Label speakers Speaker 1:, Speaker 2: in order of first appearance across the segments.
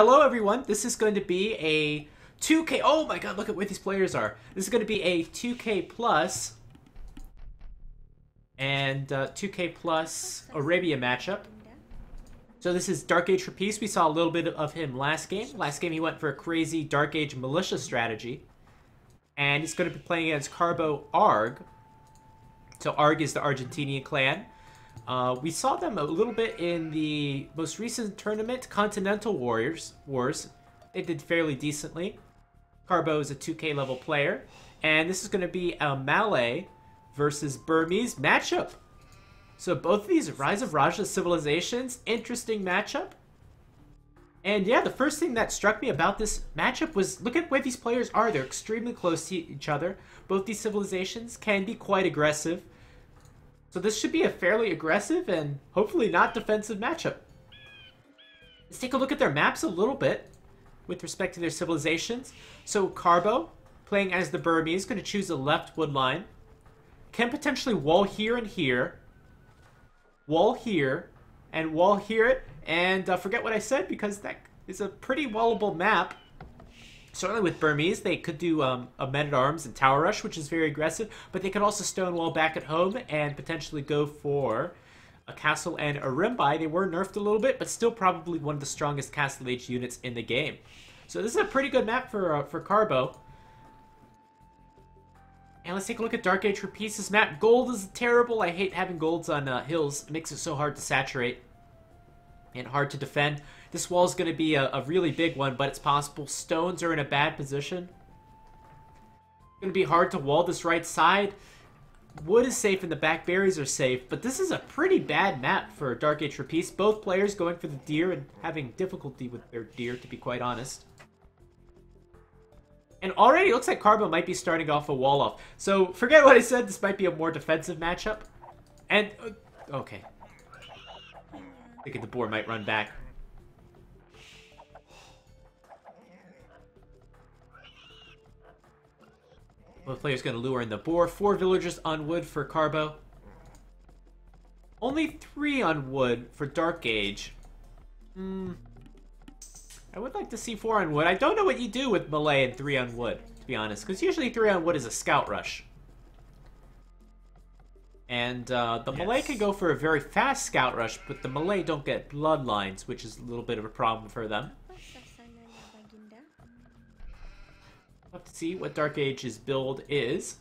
Speaker 1: hello everyone. This is going to be a 2K. Oh my god, look at where these players are. This is going to be a 2K Plus and 2K Plus Arabia matchup. So this is DarkAgeForPeace. We saw a little bit of him last game. Last game he went for a crazy Dark Age militia strategy. And he's going to be playing against Carbo Arg. So Arg is the Argentinian clan. We saw them a little bit in the most recent tournament, Continental Wars. They did fairly decently. Carbo is a 2K level player. And this is going to be a Malay versus Burmese matchup. So both of these Rise of Raja civilizations, interesting matchup. And yeah, the first thing that struck me about this matchup was, look at where these players are. They're extremely close to each other. Both these civilizations can be quite aggressive. So this should be a fairly aggressive and hopefully not defensive matchup. Let's take a look at their maps a little bit with respect to their civilizations. So Carbo, playing as the Burmese, going to choose the left wood line. Can potentially wall here and here. Wall here, and wall here, and forget what I said because that is a pretty wallable map. Certainly with Burmese, they could do a men-at-arms and tower rush, which is very aggressive, but they could also stonewall back at home and potentially go for a castle and a rimby. They were nerfed a little bit, but still probably one of the strongest castle age units in the game. So this is a pretty good map for Carbo. And let's take a look at DarkAgeForPeace's map. Gold is terrible. I hate having golds on hills. It makes it so hard to saturate and hard to defend. This wall is going to be a really big one, but it's possible. Stones are in a bad position. It's going to be hard to wall this right side. Wood is safe and the back berries are safe, but this is a pretty bad map for DarkAgeForPeace. Both players going for the deer and having difficulty with their deer, to be quite honest. And already it looks like Carbo might be starting off a wall off. So forget what I said. This might be a more defensive matchup. And, okay. Thinking the boar might run back. Both players going to lure in the boar. 4 villagers on wood for Carbo. Only 3 on wood for Dark Age. I would like to see 4 on wood. I don't know what you do with Malay and 3 on wood, to be honest. Because usually 3 on wood is a scout rush. And the Malay can go for a very fast scout rush, but the Malay don't get bloodlines, which is a little bit of a problem for them. We'll have to see what Dark Age's build is.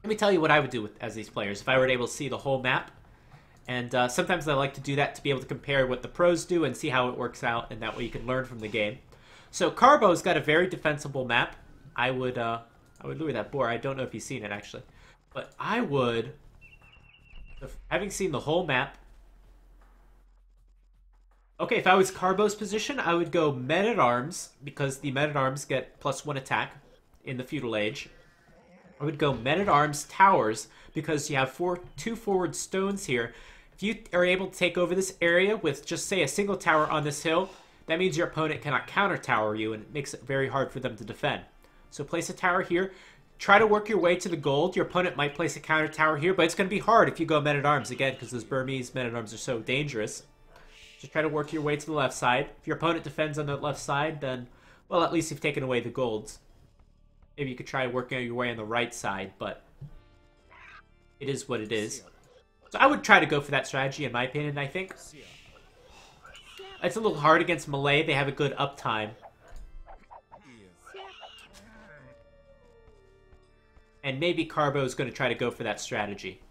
Speaker 1: Let me tell you what I would do as these players if I were able to see the whole map. And sometimes I like to do that to be able to compare what the pros do and see how it works out, and that way you can learn from the game. So Carbo's got a very defensible map. I would lure that boar. I don't know if you've seen it actually, but I would, having seen the whole map. Okay, if I was Carbo's position, I would go men-at-arms because the men-at-arms get +1 attack in the feudal age. I would go men-at-arms towers because you have 2 forward stones here. If you are able to take over this area with just, say, a single tower on this hill, that means your opponent cannot counter-tower you, and it makes it very hard for them to defend. So place a tower here. Try to work your way to the gold. Your opponent might place a counter-tower here, but it's going to be hard if you go men-at-arms, again, because those Burmese men-at-arms are so dangerous. Just try to work your way to the left side. If your opponent defends on the left side, then, well, at least you've taken away the golds. Maybe you could try working your way on the right side, but it is what it is. So I would try to go for that strategy, in my opinion, I think. It's a little hard against Malay. They have a good uptime. And maybe Carbo is going to try to go for that strategy.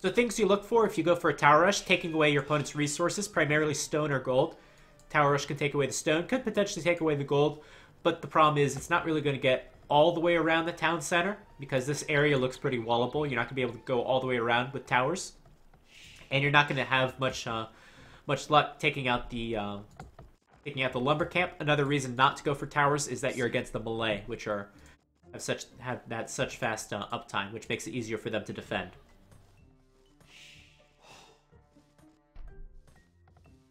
Speaker 1: So things you look for if you go for a tower rush, taking away your opponent's resources, primarily stone or gold. Tower rush can take away the stone, could potentially take away the gold, but the problem is it's not really going to get all the way around the town center because this area looks pretty wallable. You're not going to be able to go all the way around with towers, and you're not going to have much luck taking out the lumber camp. Another reason not to go for towers is that you're against the Malay, which have such fast uptime, which makes it easier for them to defend.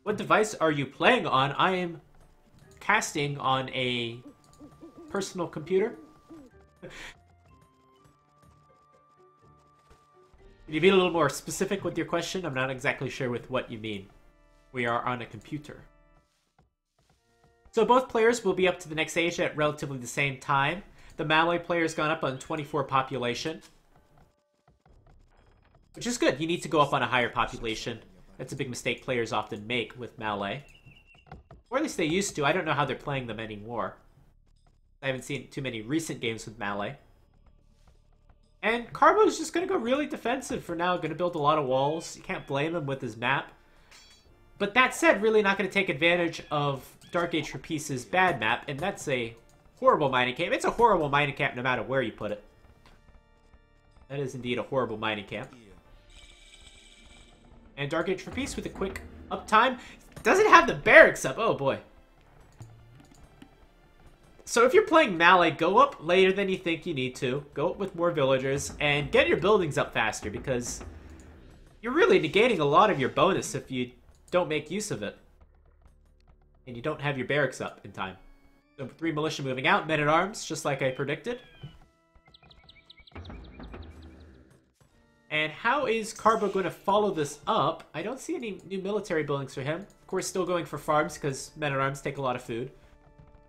Speaker 1: What device are you playing on? I am casting on a personal computer. Can you be a little more specific with your question? I'm not exactly sure with what you mean. We are on a computer. So both players will be up to the next age at relatively the same time. The Malay player's gone up on 24 population, which is good. You need to go up on a higher population. That's a big mistake players often make with Malay. Or at least they used to. I don't know how they're playing them anymore. I haven't seen too many recent games with Malay. And Carbo's just going to go really defensive for now. Going to build a lot of walls. You can't blame him with his map. But that said, really not going to take advantage of DarkAgeForPeace's bad map. And that's a horrible mining camp. It's a horrible mining camp no matter where you put it. That is indeed a horrible mining camp. And DarkAgeForPeace with a quick uptime. Doesn't have the barracks up. Oh boy. So if you're playing Malay, go up later than you think you need to. Go up with more villagers and get your buildings up faster because you're really negating a lot of your bonus if you don't make use of it. And you don't have your barracks up in time. So 3 militia moving out, men-at-arms, just like I predicted. And how is Carbo going to follow this up? I don't see any new military buildings for him. Of course, still going for farms because men-at-arms take a lot of food.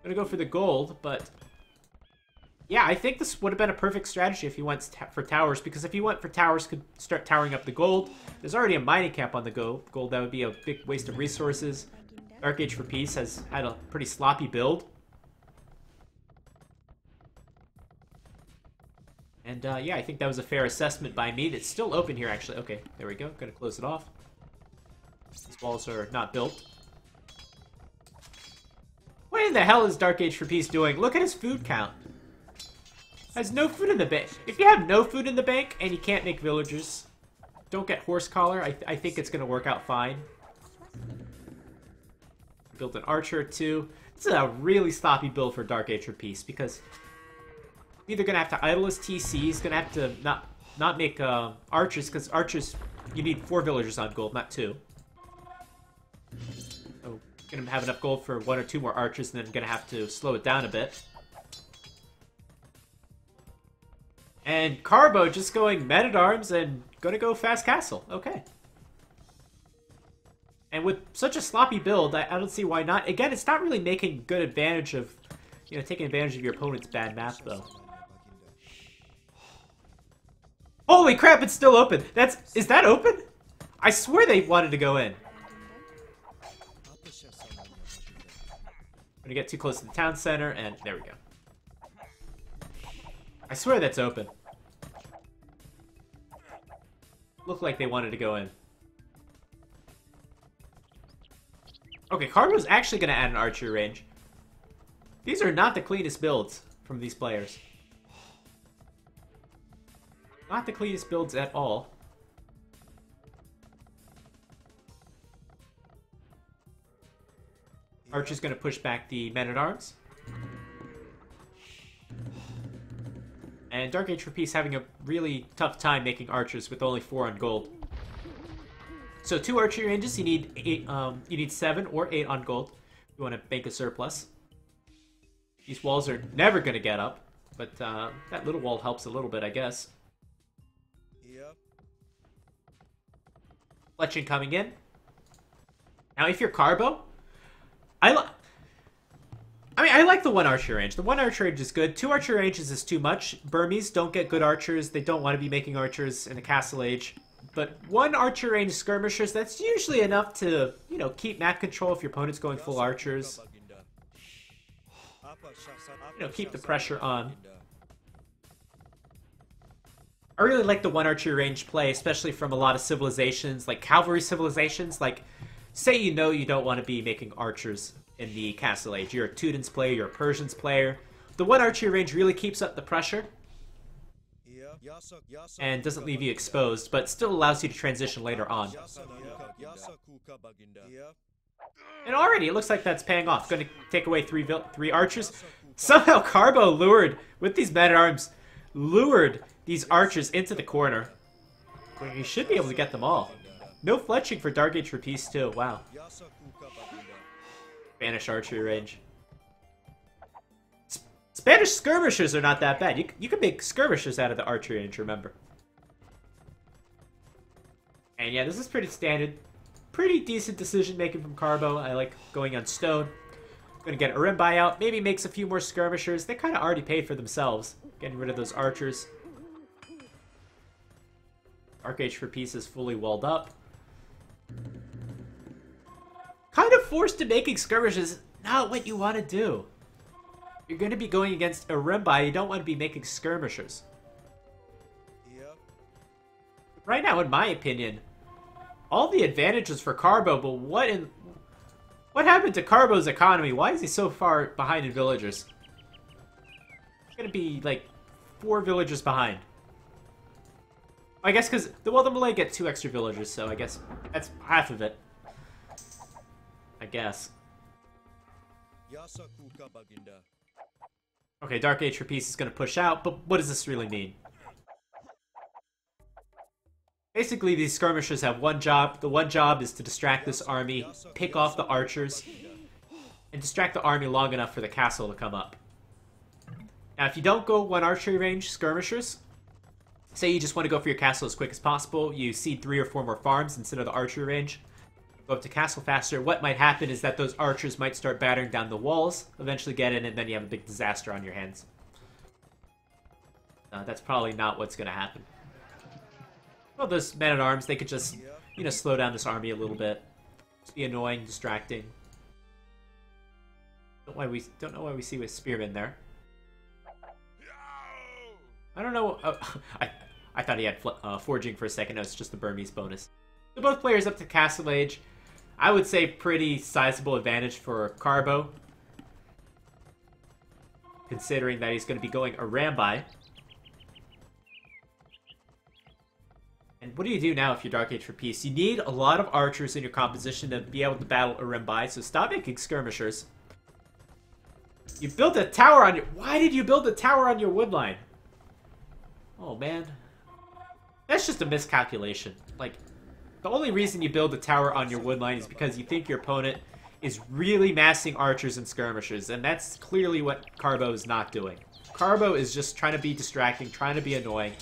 Speaker 1: Gonna go for the gold, but yeah, I think this would have been a perfect strategy if he went for towers, because if he went for towers, could start towering up the gold. There's already a mining camp on the gold. That would be a big waste of resources. DarkAgeForPeace has had a pretty sloppy build. And yeah, I think that was a fair assessment by me. It's still open here, actually. Okay, there we go. Gonna close it off. These walls are not built. What in the hell is DarkAgeForPeace doing? Look at his food count. Has no food in the bank. If you have no food in the bank and you can't make villagers, don't get horse collar. I think it's going to work out fine. Build an archer or two. This is a really sloppy build for DarkAgeForPeace because either going to have to idle his TC, he's going to have to not make archers, because archers, you need 4 villagers on gold, not 2. Gonna have enough gold for 1 or 2 more archers, and then gonna have to slow it down a bit. And Carbo just going men-at-arms and gonna go fast castle. Okay. And with such a sloppy build, I don't see why not. Again, it's not really making good advantage of, you know, taking advantage of your opponent's bad map, though. Holy crap, it's still open. Is that open? I swear they wanted to go in. Gonna get too close to the town center, and there we go. I swear that's open. Looked like they wanted to go in. Okay, Carbo's actually gonna add an archery range. These are not the cleanest builds from these players. Not the cleanest builds at all. Archer's going to push back the men-at-arms. And DarkAgeForPeace having a really tough time making archers with only 4 on gold. So 2 archery ranges, you need 8. You need 7 or 8 on gold. You want to make a surplus. These walls are never going to get up, but that little wall helps a little bit, I guess. Yep. Fletching coming in. Now, if you're Carbo, I like the 1 archer range. The 1 archer range is good. 2 archer ranges is too much. Burmese don't get good archers. They don't want to be making archers in the Castle Age. But 1 archer range skirmishers, that's usually enough to, you know, keep map control if your opponent's going full archers. You know, keep the pressure on. I really like the 1 archer range play, especially from a lot of civilizations, like cavalry civilizations, like... Say you know you don't want to be making archers in the Castle Age. You're a Teutons player, you're a Persians player. The 1 archery range really keeps up the pressure and doesn't leave you exposed, but still allows you to transition later on. And already it looks like that's paying off. Going to take away 3 archers. Somehow Carbo lured, with these men-at-arms, lured these archers into the corner. He should be able to get them all. No fletching for DarkAgeForPeace too. Wow. Spanish archery range. Spanish skirmishers are not that bad. You can make skirmishers out of the archery range, remember. And yeah, this is pretty standard. Pretty decent decision making from Carbo. I like going on stone. Gonna get Urimbai out. Maybe makes a few more skirmishers. They kind of already paid for themselves. Getting rid of those archers. DarkAgeForPeace is fully walled up. Kind of forced to making skirmishes. Not what you want to do. You're going to be going against Urimbai. You don't want to be making skirmishers. Yep. Right now, in my opinion, all the advantages for Carbo, but what happened to Carbo's economy? Why is he so far behind in villagers? He's going to be like 4 villagers behind. I guess because, well, the Malay get 2 extra villagers, so I guess that's half of it. I guess. Okay, DarkAgeForPeace is going to push out, but what does this really mean? Basically, these skirmishers have one job. The one job is to distract this army, pick off the archers, and distract the army long enough for the castle to come up. Now, if you don't go 1 archery range skirmishers, say you just want to go for your castle as quick as possible, you seed 3 or 4 more farms instead of the archery range, go up to castle faster, what might happen is that those archers might start battering down the walls, eventually get in, and then you have a big disaster on your hands. That's probably not what's going to happen. Well, those men-at-arms, they could just, you know, slow down this army a little bit. Just be annoying, distracting. Don't know why we see a spearman there. I don't know. I thought he had forging for a second. No, it's just the Burmese bonus. So both players up to Castle Age. I would say pretty sizable advantage for Carbo, considering that he's going to be going Urimbai. And what do you do now if you're DarkAgeForPeace? You need a lot of archers in your composition to be able to battle Urimbai, so stop making skirmishers. You built a tower on your... Why did you build a tower on your wood line? Oh, man. That's just a miscalculation. Like, the only reason you build a tower on your wood line is because you think your opponent is really massing archers and skirmishers, and that's clearly what Carbo is not doing. Carbo is just trying to be distracting, trying to be annoying.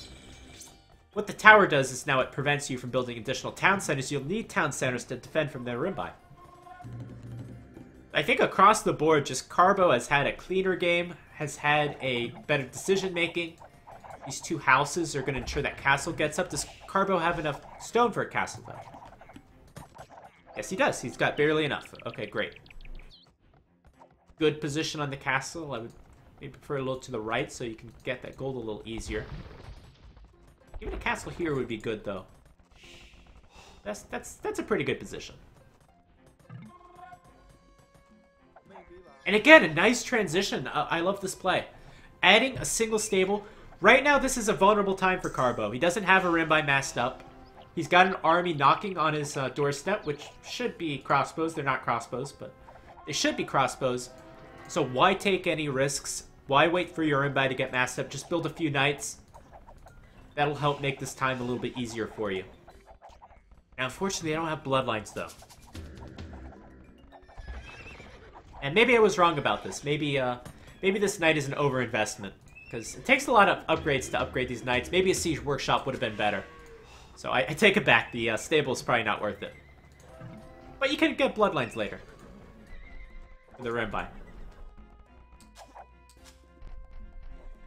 Speaker 1: What the tower does is now it prevents you from building additional town centers. You'll need town centers to defend from their Urimbai. I think across the board, just Carbo has had a cleaner game, has had a better decision-making. These 2 houses are going to ensure that castle gets up. Does Carbo have enough stone for a castle, though? Yes, he does. He's got barely enough. Okay, great. Good position on the castle. I would maybe prefer a little to the right so you can get that gold a little easier. Even a castle here would be good, though. That's a pretty good position. And again, a nice transition. I love this play. Adding a single stable. Right now, this is a vulnerable time for Carbo. He doesn't have a Urimbai massed up. He's got an army knocking on his doorstep, which should be crossbows. They're not crossbows, but they should be crossbows. So why take any risks? Why wait for your Urimbai to get massed up? Just build a few knights. That'll help make this time a little bit easier for you. Now, unfortunately, I don't have bloodlines, though. And maybe I was wrong about this. Maybe this knight is an overinvestment. Because it takes a lot of upgrades to upgrade these knights. Maybe a siege workshop would have been better. So I take it back. The stable is probably not worth it. But you can get bloodlines later. For the Urimbai.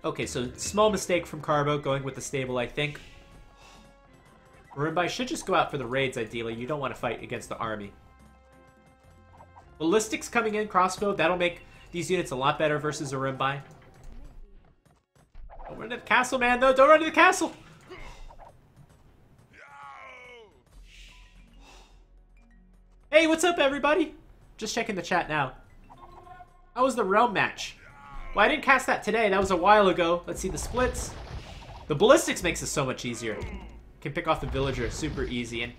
Speaker 1: Okay, so small mistake from Carbo going with the stable, I think. Urimbai should just go out for the raids, ideally. You don't want to fight against the army. Ballistics coming in, crossbow, that'll make these units a lot better versus Urimbai. Don't run to the castle, man, though. Don't run to the castle! Hey, what's up, everybody? Just checking the chat now. How was the realm match? Well, I didn't cast that today. That was a while ago. Let's see the splits. The ballistics makes it so much easier. Can pick off the villager super easy. And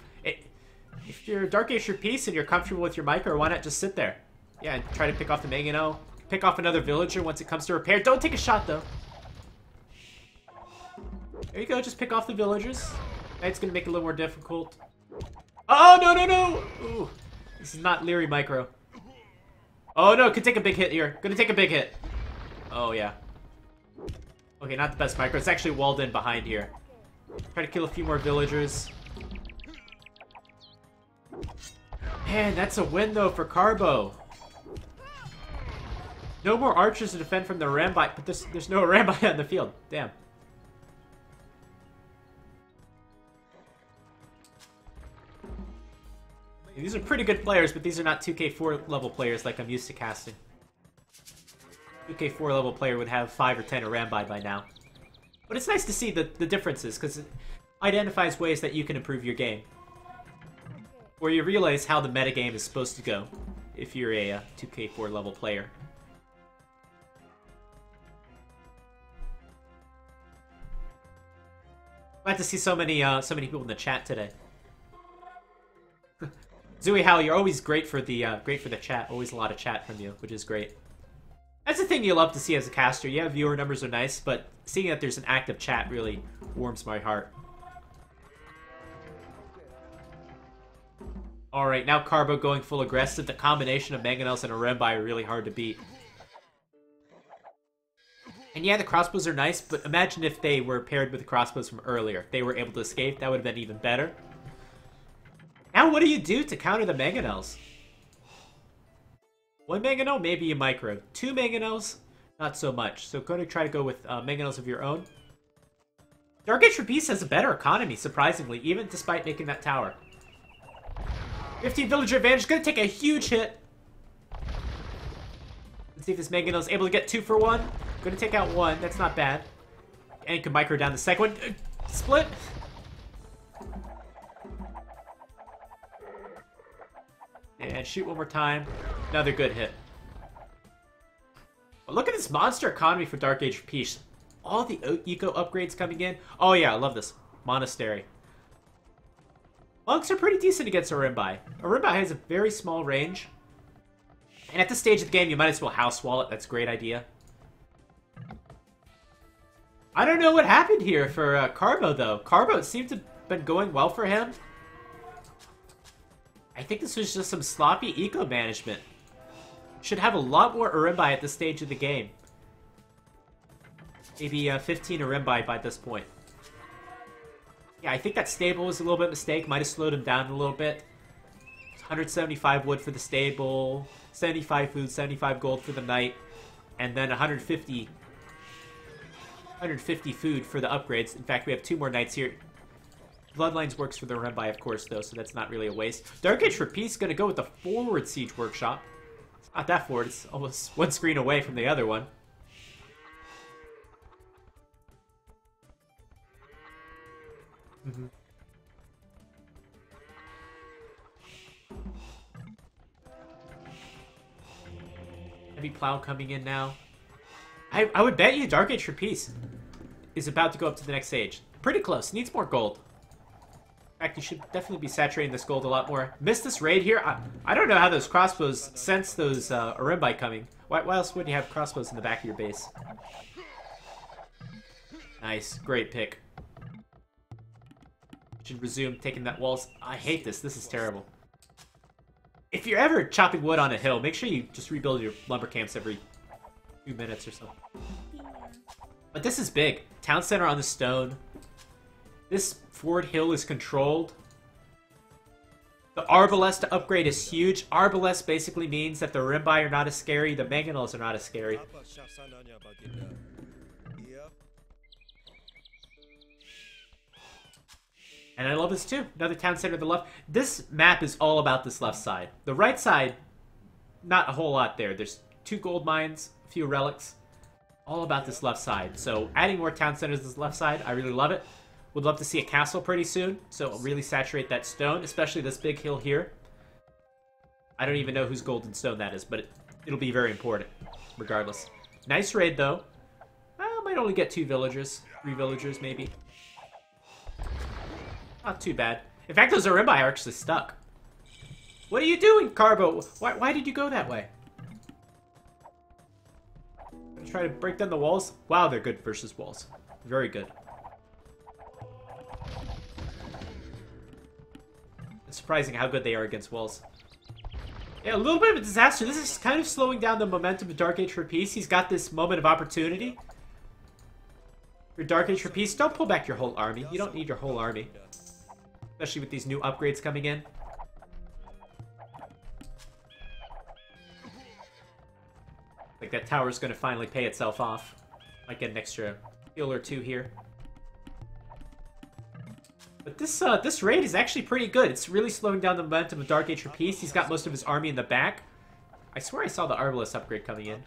Speaker 1: if you're DarkAgeForPeace and you're comfortable with your micro, why not just sit there? Yeah, and try to pick off the Mangano. Pick off another villager once it comes to repair. Don't take a shot, though. There you go. Just pick off the villagers. It's going to make it a little more difficult. Oh, no, no, no! Ooh, this is not Leary micro. Oh, no. Could take a big hit here. Gonna take a big hit. Oh, yeah. Okay, not the best micro. It's actually walled in behind here. Try to kill a few more villagers. Man, that's a win, though, for Carbo. No more archers to defend from the Rambai, but there's no Rambai on the field. Damn. These are pretty good players, but these are not 2K4 level players like I'm used to casting. 2K4 level player would have 5 or 10 Rambai by now. But it's nice to see the differences, because it identifies ways that you can improve your game. Or you realize how the metagame is supposed to go if you're a 2K4 level player. Glad to see so many people in the chat today. Zooey Hal, you're always great for the chat. Always a lot of chat from you, which is great. That's the thing you love to see as a caster. Yeah, viewer numbers are nice, but seeing that there's an active chat really warms my heart. Alright, now Carbo going full aggressive. The combination of Mangonels and a Rembai are really hard to beat. And yeah, the crossbows are nice, but imagine if they were paired with the crossbows from earlier. If they were able to escape, that would have been even better. Now what do you do to counter the Mangonels? 1 Mangonel, maybe a micro. 2 Mangonels, not so much. So going to try to go with Mangonels of your own. DarkAgeForPeace has a better economy, surprisingly, even despite making that tower. 15 villager advantage, going to take a huge hit. Let's see if this Mangonel is able to get 2 for 1. Going to take out 1, that's not bad. And you can micro down the second one. Split. And shoot one more time. Another good hit. But look at this monster economy for DarkAgeForPeace. All the eco upgrades coming in. Oh yeah, I love this. Monastery. Monks are pretty decent against Orimbai. Orimbai has a very small range. And at this stage of the game, you might as well house wall it. That's a great idea. I don't know what happened here for Carbo, though. Carbo, it seemed to have been going well for him. I think this was just some sloppy eco management. Should have a lot more Orimbai at this stage of the game. Maybe 15 Orimbai by this point. Yeah, I think that stable was a little bit of a mistake. Might have slowed him down a little bit. 175 wood for the stable, 75 food, 75 gold for the knight, and then 150 food for the upgrades. In fact, we have 2 more knights here. Bloodlines works for the Orimbai, of course, though, so that's not really a waste. DarkAgeForPeace is going to go with the forward siege workshop. It's not that forward. It's almost 1 screen away from the other one. Heavy plow coming in now. I would bet you DarkAgeForPeace is about to go up to the next stage. Pretty close. Needs more gold. In fact, you should definitely be saturating this gold a lot more. Missed this raid here. I don't know how those crossbows sense those Orimbai coming. Why else would you have crossbows in the back of your base? Nice. Great pick. Should resume taking that walls. I hate this. This is terrible. If you're ever chopping wood on a hill, make sure you just rebuild your lumber camps every few minutes or so. But this is big. Town center on the stone. This forward hill is controlled. The Arbalest to upgrade is huge. Arbalest basically means that the Orimbai are not as scary, the Mangonels are not as scary. And I love this too. Another town center to the left. This map is all about this left side. The right side, not a whole lot there. There's 2 gold mines, a few relics. All about this left side. So adding more town centers to this left side, I really love it. Would love to see a castle pretty soon. So really saturate that stone, especially this big hill here. I don't even know whose golden stone that is, but it'll be very important, regardless. Nice raid though. Might only get 2 villagers, 3 villagers maybe. Not too bad. In fact, those Orimbai are actually stuck. What are you doing, Carbo? Why did you go that way? Try to break down the walls? Wow, they're good versus walls. Very good. It's surprising how good they are against walls. Yeah, a little bit of a disaster. This is kind of slowing down the momentum of DarkAgeForPeace. He's got this moment of opportunity. For DarkAgeForPeace, don't pull back your whole army. You don't need your whole army. Especially with these new upgrades coming in. Like that tower's gonna finally pay itself off. Might get an extra heal or two here. But this raid is actually pretty good. It's really slowing down the momentum of DarkAgeForPeace. He's got most of his army in the back. I swear I saw the Arbalest upgrade coming in.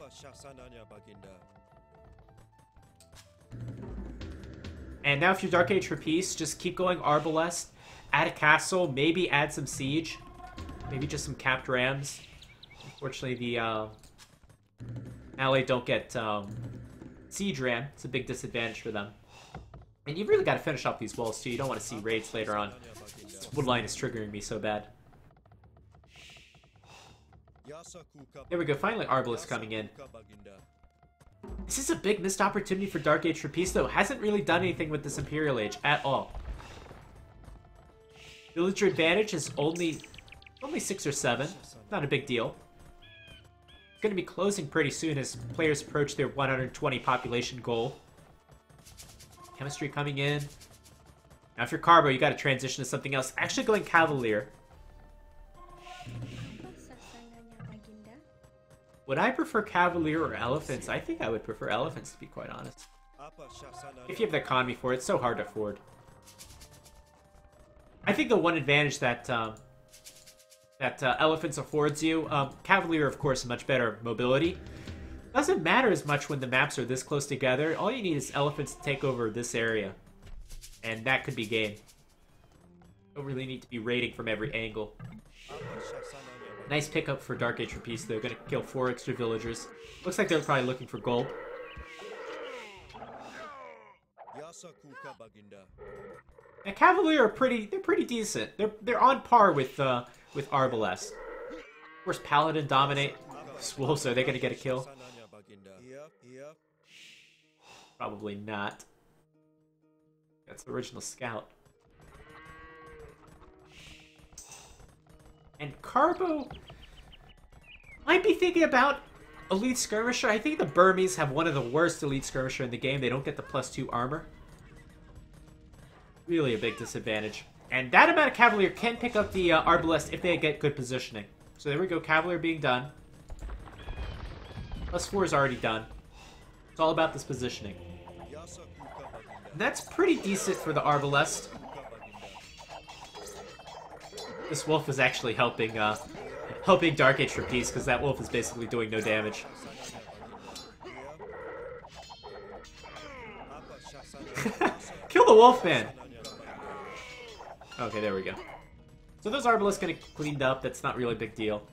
Speaker 1: And now if you're DarkAgeForPeace, just keep going Arbalest. Add a castle, maybe add some siege. Maybe just some capped rams. Unfortunately, the Malay don't get siege ram. It's a big disadvantage for them. And you've really got to finish off these walls too. You don't want to see raids later on. This wood line is triggering me so bad. There we go, finally Arbalest coming in. This is a big missed opportunity for DarkAgeForPeace though. Hasn't really done anything with this Imperial Age at all. Villager advantage is only 6 or 7. Not a big deal. It's going to be closing pretty soon as players approach their 120 population goal. Chemistry coming in. Now if you're Carbo, you got to transition to something else. Actually going Cavalier. Would I prefer Cavalier or Elephants? I think I would prefer Elephants, to be quite honest. If you have the economy for it, it's so hard to afford. I think the one advantage that Elephants affords you, Cavalier, of course, much better mobility. Doesn't matter as much when the maps are this close together. All you need is Elephants to take over this area. And that could be game. Don't really need to be raiding from every angle. Nice pickup for DarkAgeForPeace, though. Gonna kill 4 extra villagers. Looks like they're probably looking for gold. And Cavalier are pretty decent. They're on par with Arbalest. Of course, Paladin dominate. Wolves, so are they gonna get a kill? Probably not. That's the original scout. And Carbo might be thinking about Elite Skirmisher. I think the Burmese have one of the worst Elite Skirmisher in the game. They don't get the +2 armor. Really a big disadvantage. And that amount of Cavalier can pick up the Arbalest if they get good positioning. So there we go, Cavalier being done. +4 is already done. It's all about this positioning. And that's pretty decent for the Arbalest. This wolf is actually helping DarkAgeForPeace, because that wolf is basically doing no damage. Kill the wolf, man! Okay, there we go. So those Arbalists getting cleaned up, that's not really a big deal.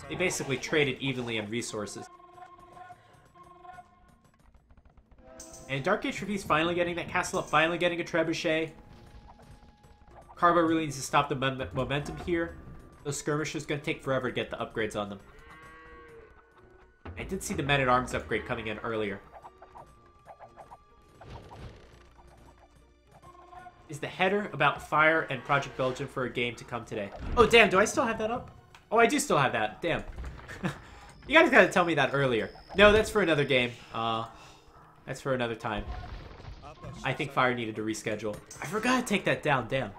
Speaker 1: They basically traded evenly on resources. And DarkAgeForPeace finally getting that castle up, finally getting a trebuchet. Carbo really needs to stop the momentum here. Those skirmishers going to take forever to get the upgrades on them. I did see the Men-at-Arms upgrade coming in earlier. Is the header about Fire and Project Belgium for a game to come today? Oh, damn, do I still have that up? Oh, I do still have that. Damn. You guys gotta tell me that earlier. No, that's for another game. That's for another time. I think Fire needed to reschedule. I forgot to take that down, damn.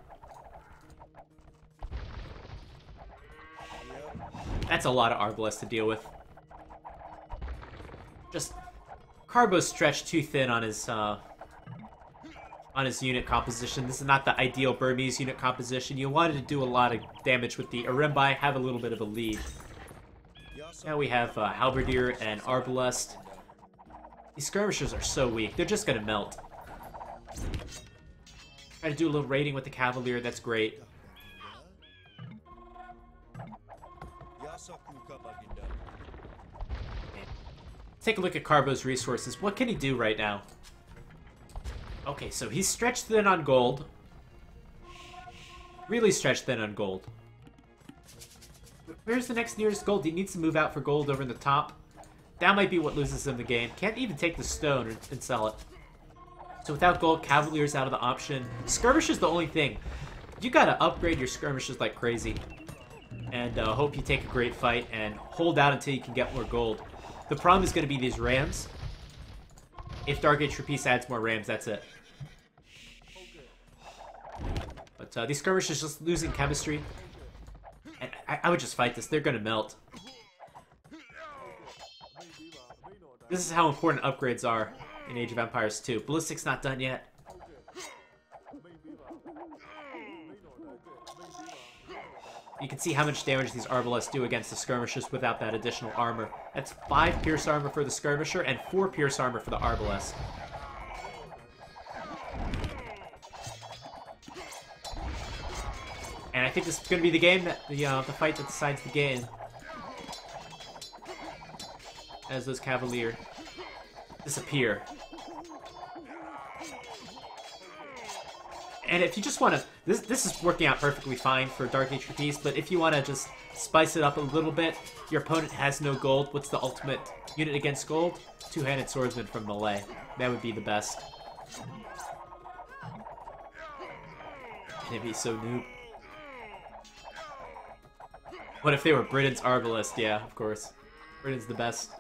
Speaker 1: That's a lot of Arbalest to deal with. Just, Carbo's stretched too thin on his unit composition. This is not the ideal Burmese unit composition. You wanted to do a lot of damage with the Arimbai, have a little bit of a lead. Now we have Halberdier and Arbalest. These skirmishers are so weak. They're just gonna melt. Try to do a little raiding with the Cavalier. That's great. Take a look at Carbo's resources. What can he do right now? Okay, so he's stretched thin on gold. Really stretched thin on gold. Where's the next nearest gold? He needs to move out for gold over in the top. That might be what loses him the game. Can't even take the stone and sell it. So without gold, Cavalier's out of the option. Skirmisher's the only thing. You gotta upgrade your skirmishers like crazy. And hope you take a great fight and hold out until you can get more gold. The problem is gonna be these rams. If DarkAgeForPeace adds more rams, that's it. But these skirmishers just losing chemistry. And I would just fight this. They're gonna melt. This is how important upgrades are in Age of Empires 2. Ballistic's not done yet. You can see how much damage these Arbalests do against the skirmishers without that additional armor. That's 5 pierce armor for the skirmisher and 4 pierce armor for the Arbalest. And I think this is going to be the game that the fight that decides the game. As those Cavalier disappear. And if you just want to... This is working out perfectly fine for DarkAgeForPeace, but if you want to just spice it up a little bit, your opponent has no gold. What's the ultimate unit against gold? Two-handed swordsman from Malay. That would be the best. And it'd be so noob. What if they were Britain's Arbalest? Yeah, of course. Britain's the best.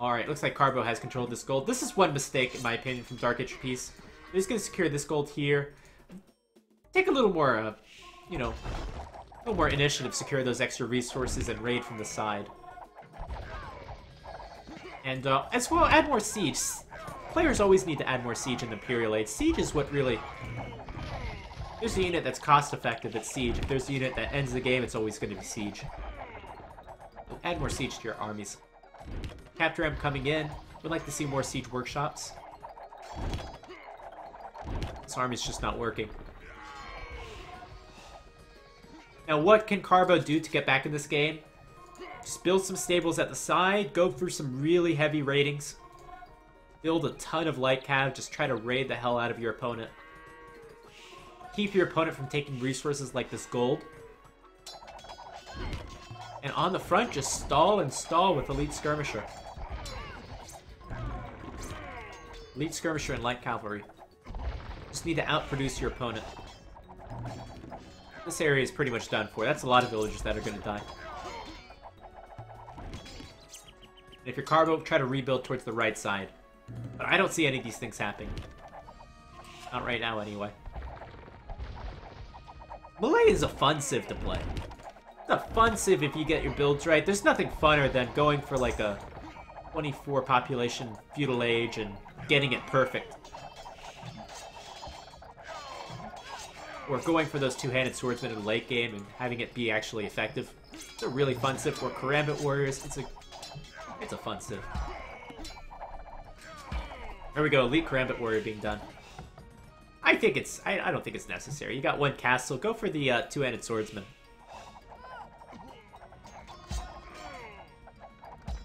Speaker 1: Alright, looks like Carbo has control of this gold. This is one mistake, in my opinion, from DarkAgeForPeace. They're just going to secure this gold here. Take a little more, you know, a little more initiative, secure those extra resources, and raid from the side. And, as well, add more siege. Players always need to add more siege in the Imperial Age. Siege is what really... If there's a unit that's cost-effective, it's siege. If there's a unit that ends the game, it's always going to be siege. So add more siege to your armies. Capture M coming in. Would like to see more siege workshops. This army's just not working. Now, what can Carbo do to get back in this game? Just build some stables at the side. Go through some really heavy raidings. Build a ton of light cav. Just try to raid the hell out of your opponent. Keep your opponent from taking resources like this gold. And on the front, just stall and stall with Elite Skirmisher. Elite Skirmisher and Light Cavalry. Just need to outproduce your opponent. This area is pretty much done for. That's a lot of villagers that are going to die. And if you're Carbo, try to rebuild towards the right side. But I don't see any of these things happening. Not right now, anyway. Malay is a fun civ to play. It's a fun civ if you get your builds right. There's nothing funner than going for like a 24 population feudal age and getting it perfect. Or going for those two-handed swordsmen in the late game and having it be actually effective. It's a really fun civ for Karambit Warriors. It's a fun civ. There we go, Elite Karambit Warrior being done. I think it's... I don't think it's necessary. You got one castle. Go for the two-handed swordsman.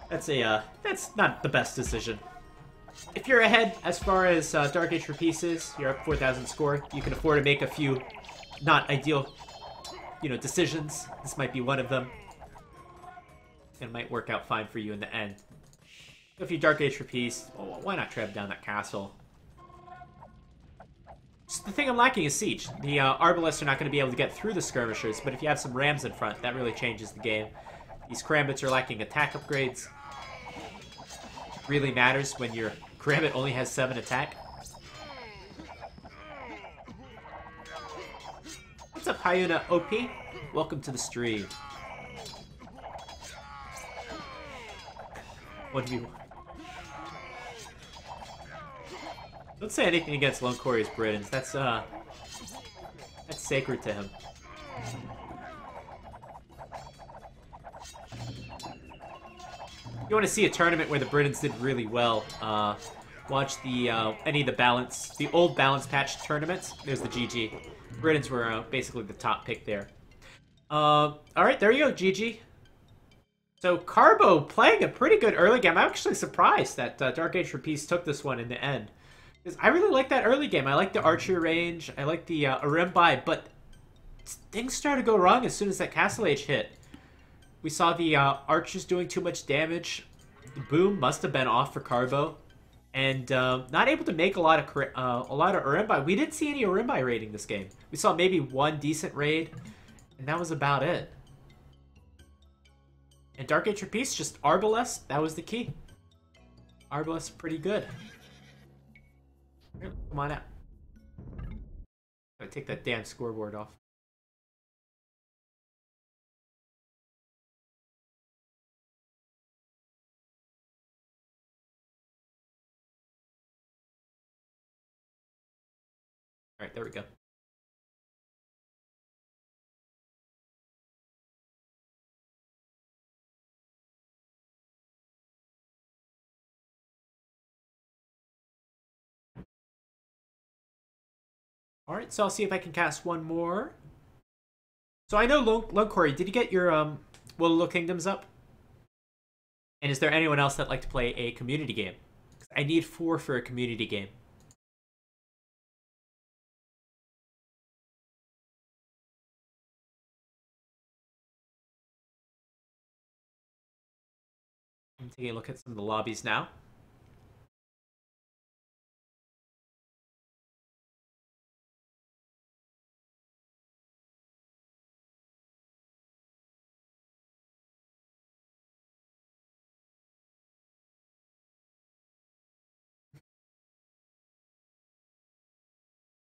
Speaker 1: That's not the best decision. If you're ahead as far as DarkAgeForPeace is, you're up 4,000 score, you can afford to make a few not ideal, you know, decisions. This might be one of them. It might work out fine for you in the end. If you DarkAgeForPeace, well, why not trap down that castle? Just the thing I'm lacking is siege. The Arbalests are not going to be able to get through the skirmishers, but if you have some rams in front, that really changes the game. These Karambits are lacking attack upgrades. Really matters when your Karambit only has 7 attack. What's up, Hyuna OP? Welcome to the stream. What do you... Don't say anything against Lone Courier's Britons. That's sacred to him. You want to see a tournament where the Britons did really well, watch the any of the old balance patch tournaments. There's the GG. Britons were basically the top pick there. Alright, there you go, GG. So Carbo playing a pretty good early game. I'm actually surprised that DarkAgeForPeace took this one in the end. Because I really like that early game. I like the archery range. I like the Arimbai, but things started to go wrong as soon as that Castle Age hit. We saw the archers doing too much damage. The boom must have been off for Carbo, and not able to make a lot of Arimbai. We didn't see any Arimbai raiding this game. We saw maybe one decent raid, and that was about it. And DarkAgeForPeace, just Arbalest, that was the key. Arbalest pretty good. Here, come on out. Gotta take that damn scoreboard off. there we go. Alright, so I'll see if I can cast one more. So I know Lone Quarry, did you get your Will of the Kingdoms up? And is there anyone else that'd like to play a community game? I need 4 for a community game. I'm taking a look at some of the lobbies now.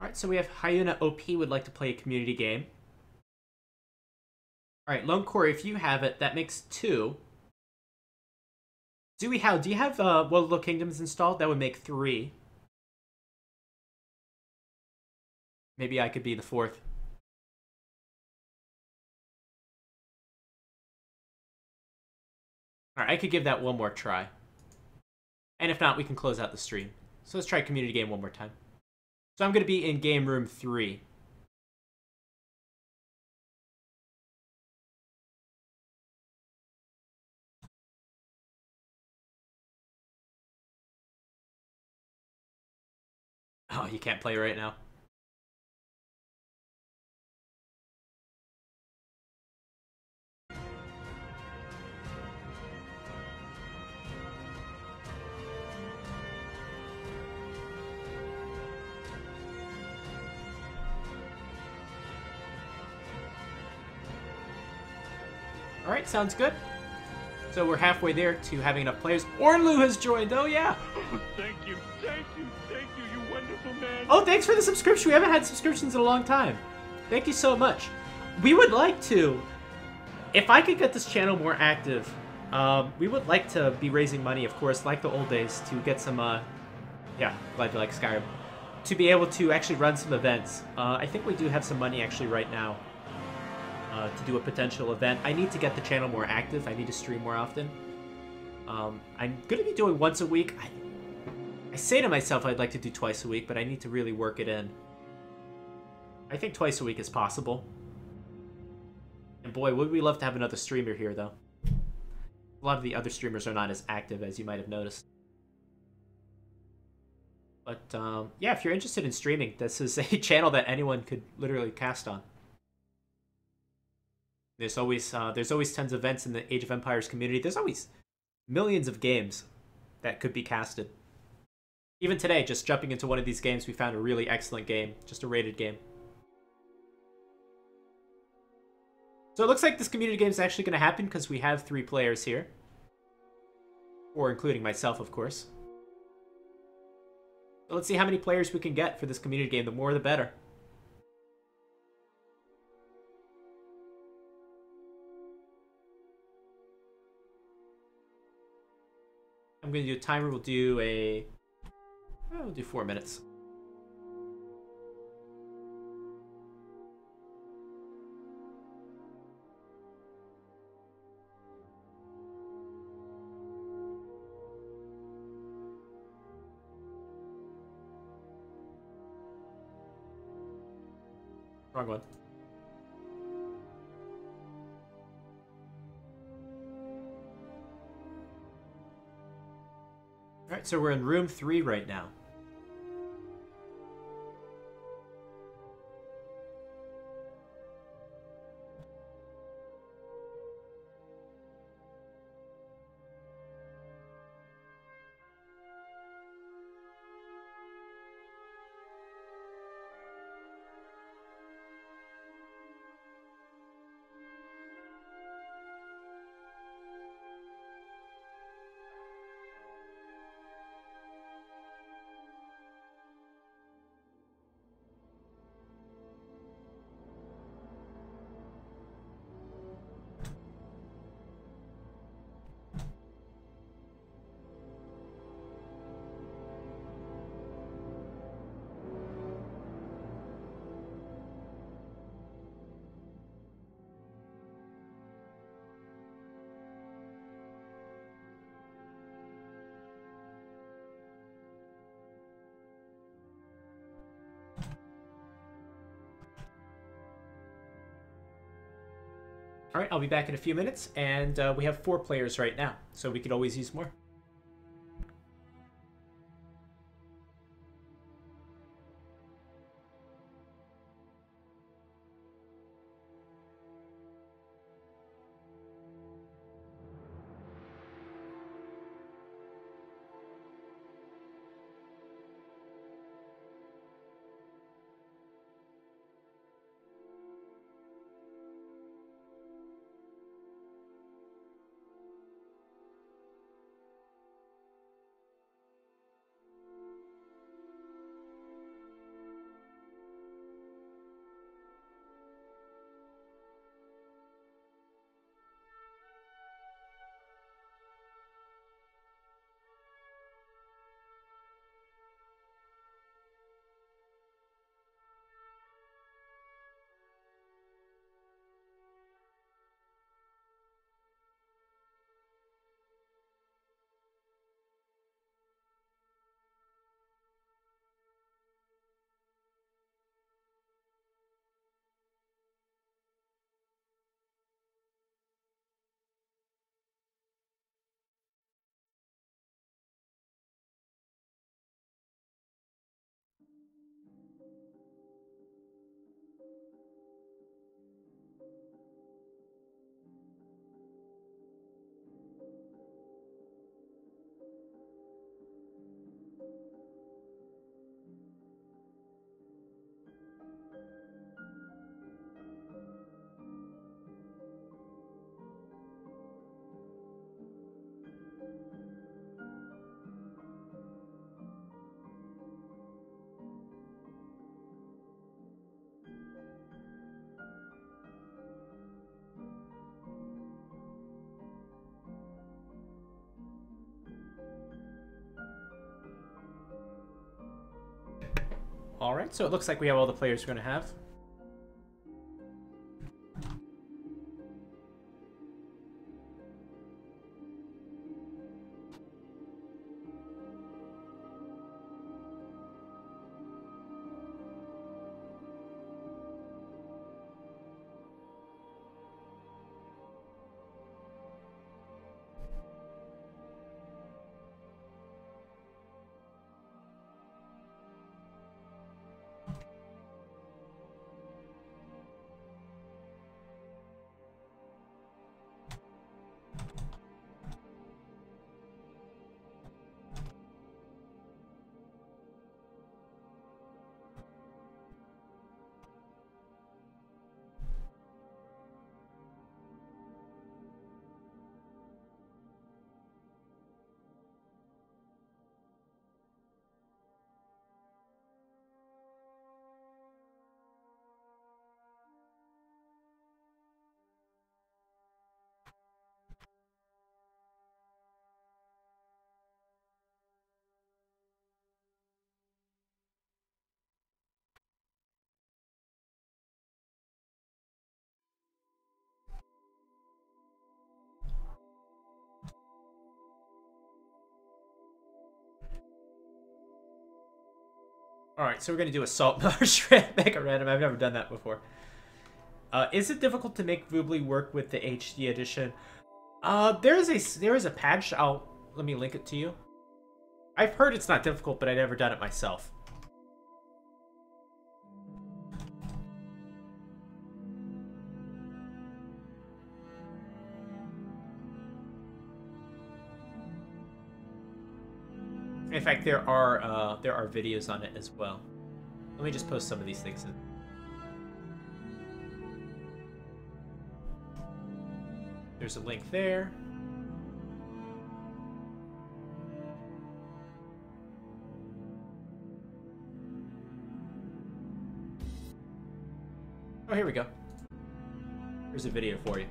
Speaker 1: Alright, so we have Hyuna OP would like to play a community game. Alright, Lone Quarry, if you have it, that makes 2. Zooey How, do you have Will of the Kingdoms installed? That would make 3. Maybe I could be the 4th. Alright, I could give that one more try. And if not, we can close out the stream. So let's try community game one more time. So I'm going to be in game room 3. Oh, you can't play right now. Alright, sounds good. So we're halfway there to having enough players. Orlu has joined, oh yeah!
Speaker 2: Thank you, you wonderful man!
Speaker 1: Oh, thanks for the subscription! We haven't had subscriptions in a long time. Thank you so much. We would like to, if I could get this channel more active, we would like to be raising money, of course, like the old days, to get some, yeah, glad you like Skyrim, to be able to actually run some events. I think we do have some money actually right now. To do a potential event. I need to get the channel more active. I need to stream more often. I'm going to be doing once a week. I say to myself I'd like to do twice a week, but I need to really work it in. I think twice a week is possible. And boy, would we love to have another streamer here, though. A lot of the other streamers are not as active, as you might have noticed. But, yeah, if you're interested in streaming, this is a channel that anyone could literally cast on. There's always tons of events in the Age of Empires community. There's always millions of games that could be casted. Even today, just jumping into one of these games, we found a really excellent game. Just a rated game. So it looks like this community game is actually going to happen because we have 3 players here. 4 including myself, of course. So let's see how many players we can get for this community game. The more, the better. I'm going to do a timer. We'll do 4 minutes. Wrong one. Alright, so we're in room 3 right now. All right, I'll be back in a few minutes, and we have 4 players right now, so we could always use more. All right, so it looks like we have all the players we're going to have. Alright, so we're going to do a Salt Miller Shred Mega Random. I've never done that before. Is it difficult to make Voobly work with the HD edition? There is a patch. Let me link it to you. I've heard it's not difficult, but I've never done it myself. In fact, there are videos on it as well. Let me just post some of these things in. There's a link there. Oh, here we go. Here's a video for you.